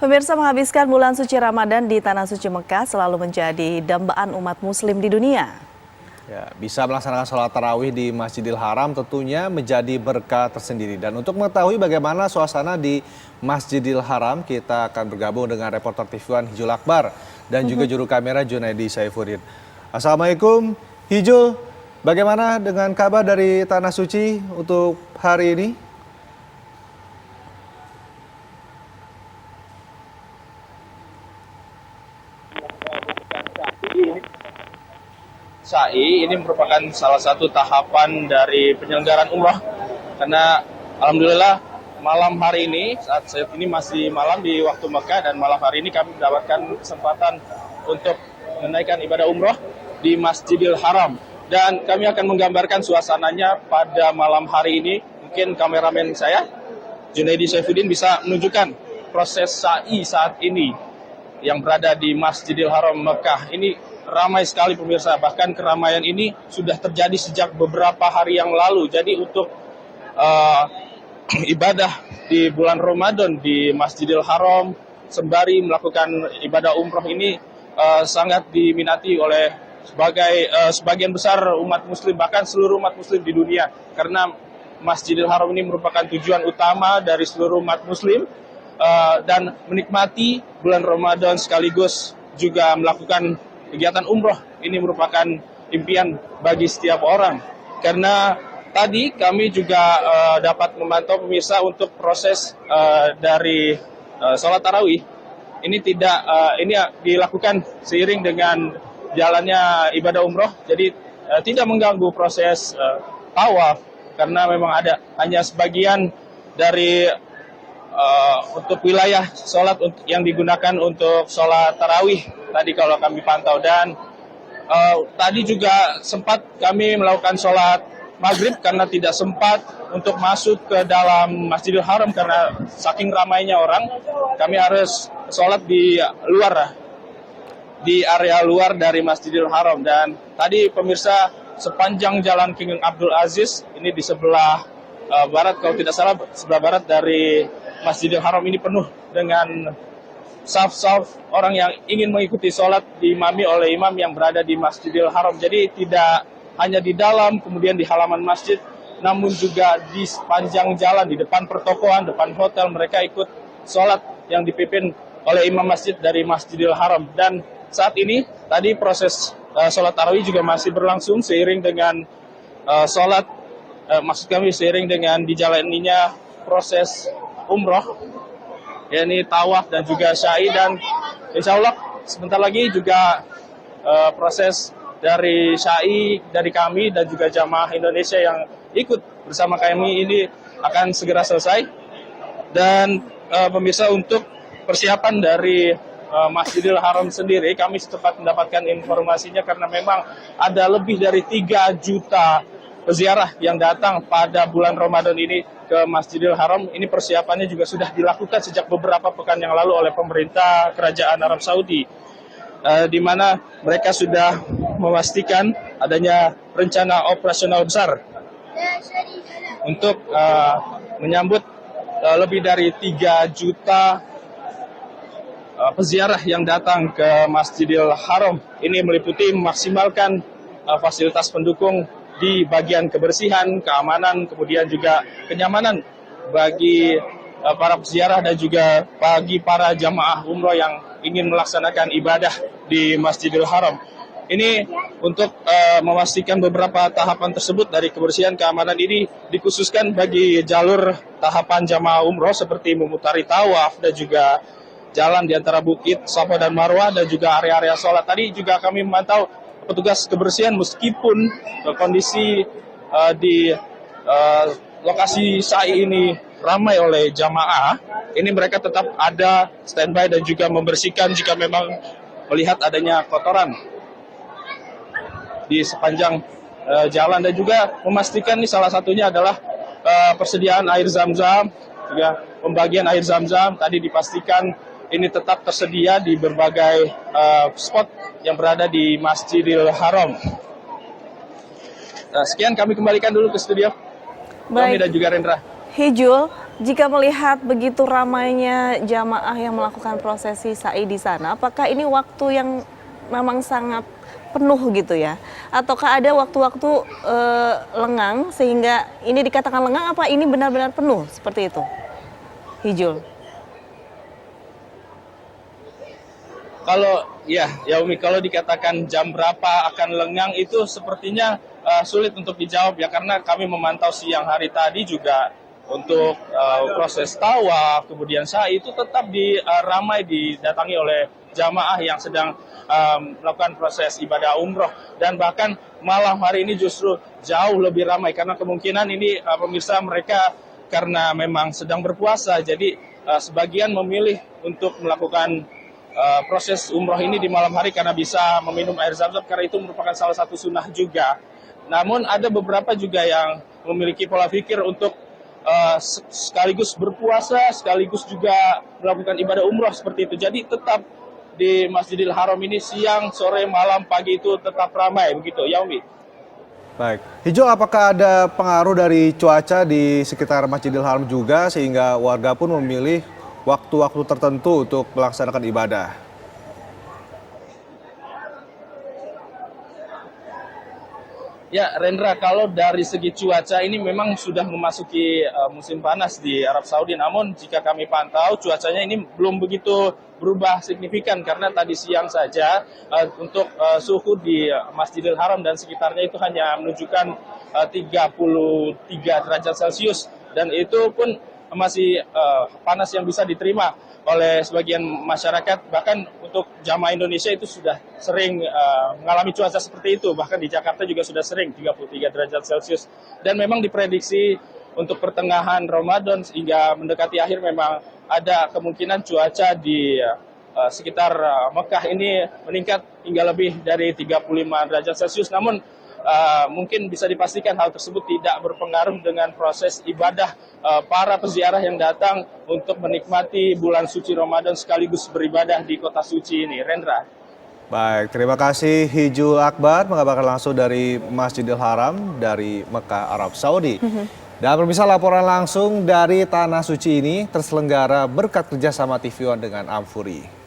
Pemirsa, menghabiskan bulan suci Ramadan di Tanah Suci Mekah selalu menjadi dambaan umat muslim di dunia. Ya, bisa melaksanakan sholat tarawih di Masjidil Haram tentunya menjadi berkah tersendiri. Dan untuk mengetahui bagaimana suasana di Masjidil Haram, kita akan bergabung dengan reporter TV1 Hijul Akbar dan juga juru kamera Junaidi Saifuddin. Assalamualaikum Hijul, bagaimana dengan kabar dari Tanah Suci untuk hari ini? Sa'i ini merupakan salah satu tahapan dari penyelenggaraan umrah, karena alhamdulillah malam hari ini, saat ini masih malam di waktu Mekah, dan malam hari ini kami mendapatkan kesempatan untuk menunaikan ibadah umrah di Masjidil Haram, dan kami akan menggambarkan suasananya pada malam hari ini. Mungkin kameramen saya Junaidi Saifuddin bisa menunjukkan proses Sa'i saat ini yang berada di Masjidil Haram Mekah. Ini ramai sekali pemirsa, bahkan keramaian ini sudah terjadi sejak beberapa hari yang lalu. Jadi untuk ibadah di bulan Ramadan di Masjidil Haram sembari melakukan ibadah umroh ini sangat diminati oleh sebagian besar umat muslim, bahkan seluruh umat muslim di dunia, karena Masjidil Haram ini merupakan tujuan utama dari seluruh umat muslim, dan menikmati bulan Ramadan sekaligus juga melakukan kegiatan umroh. Ini merupakan impian bagi setiap orang, karena tadi kami juga dapat memantau pemirsa untuk proses dari sholat tarawih. Ini ini dilakukan seiring dengan jalannya ibadah umroh, jadi tidak mengganggu proses tawaf, karena memang ada hanya sebagian dari untuk wilayah sholat yang digunakan untuk sholat tarawih tadi kalau kami pantau. Dan tadi juga sempat kami melakukan sholat maghrib karena tidak sempat untuk masuk ke dalam Masjidil Haram karena saking ramainya orang. Kami harus sholat di luar, di area luar dari Masjidil Haram. Dan tadi pemirsa, sepanjang jalan King Abdul Aziz ini di sebelah barat, kalau tidak salah sebelah barat dari Masjidil Haram ini penuh dengan saf-saf orang yang ingin mengikuti sholat diimami oleh imam yang berada di Masjidil Haram. Jadi tidak hanya di dalam, kemudian di halaman masjid, namun juga di sepanjang jalan, di depan pertokoan, depan hotel, mereka ikut sholat yang dipimpin oleh imam masjid dari Masjidil Haram. Dan saat ini, tadi proses sholat tarawih juga masih berlangsung seiring dengan seiring dengan dijalaninya proses umroh, yakni tawaf dan juga Sa'i. Dan insya Allah sebentar lagi juga proses dari Sa'i dari kami dan juga jamaah Indonesia yang ikut bersama kami ini akan segera selesai. Dan pemirsa, untuk persiapan dari Masjidil Haram sendiri, kami sempat mendapatkan informasinya karena memang ada lebih dari 3 juta peziarah yang datang pada bulan Ramadan ini ke Masjidil Haram. Ini persiapannya juga sudah dilakukan sejak beberapa pekan yang lalu oleh pemerintah Kerajaan Arab Saudi, di mana mereka sudah memastikan adanya rencana operasional besar untuk menyambut lebih dari 3 juta peziarah yang datang ke Masjidil Haram. Ini meliputi memaksimalkan fasilitas pendukung di bagian kebersihan, keamanan, kemudian juga kenyamanan bagi para peziarah dan juga bagi para jamaah umroh yang ingin melaksanakan ibadah di Masjidil Haram. Ini untuk memastikan beberapa tahapan tersebut dari kebersihan, keamanan ini dikhususkan bagi jalur tahapan jamaah umroh seperti memutari tawaf dan juga jalan di antara bukit Safa dan Marwah dan juga area-area sholat. Tadi juga kami memantau petugas kebersihan, meskipun kondisi di lokasi Sa'i ini ramai oleh jamaah, ini mereka tetap ada standby dan juga membersihkan jika memang melihat adanya kotoran di sepanjang jalan, dan juga memastikan ini salah satunya adalah persediaan air zam-zam, juga pembagian air zam-zam tadi dipastikan ini tetap tersedia di berbagai spot yang berada di Masjidil Haram. Nah, sekian, kami kembalikan dulu ke studio. Kami dan juga Rendra. Hijul, Jika melihat begitu ramainya jamaah yang melakukan prosesi sa'i di sana, apakah ini waktu yang memang sangat penuh gitu ya? Ataukah ada waktu-waktu lengang sehingga ini dikatakan lengang, apa ini benar-benar penuh seperti itu? Hijul. Kalau ya Umi, kalau dikatakan jam berapa akan lengang itu sepertinya sulit untuk dijawab ya, karena kami memantau siang hari tadi juga untuk proses tawaf, kemudian sa'i itu tetap ramai didatangi oleh jamaah yang sedang melakukan proses ibadah umroh, dan bahkan malam hari ini justru jauh lebih ramai karena kemungkinan ini pemirsa mereka karena memang sedang berpuasa, jadi sebagian memilih untuk melakukan proses umroh ini di malam hari karena bisa meminum air zam-zam, karena itu merupakan salah satu sunnah juga. Namun ada beberapa juga yang memiliki pola pikir untuk sekaligus berpuasa, sekaligus juga melakukan ibadah umroh seperti itu. Jadi tetap di Masjidil Haram ini siang, sore, malam, pagi itu tetap ramai begitu, ya Umi. Baik, Hijau, apakah ada pengaruh dari cuaca di sekitar Masjidil Haram juga sehingga warga pun memilih waktu-waktu tertentu untuk melaksanakan ibadah? Ya, Rendra, kalau dari segi cuaca ini memang sudah memasuki musim panas di Arab Saudi. Namun jika kami pantau, cuacanya ini belum begitu berubah signifikan karena tadi siang saja untuk suhu di Masjidil Haram dan sekitarnya itu hanya menunjukkan 33 derajat Celcius, dan itu pun masih panas yang bisa diterima oleh sebagian masyarakat. Bahkan untuk jamaah Indonesia itu sudah sering mengalami cuaca seperti itu. Bahkan di Jakarta juga sudah sering 33 derajat Celcius. Dan memang diprediksi untuk pertengahan Ramadan hingga mendekati akhir memang ada kemungkinan cuaca di sekitar Mekah ini meningkat hingga lebih dari 35 derajat Celcius. Namun mungkin bisa dipastikan hal tersebut tidak berpengaruh dengan proses ibadah para peziarah yang datang untuk menikmati bulan suci Ramadan sekaligus beribadah di kota suci ini. Rendra. Baik, terima kasih Hijul Akbar mengabarkan langsung dari Masjidil Haram dari Mekah, Arab Saudi. Dan pemirsa, laporan langsung dari Tanah Suci ini terselenggara berkat kerjasama TV One dengan Amfuri.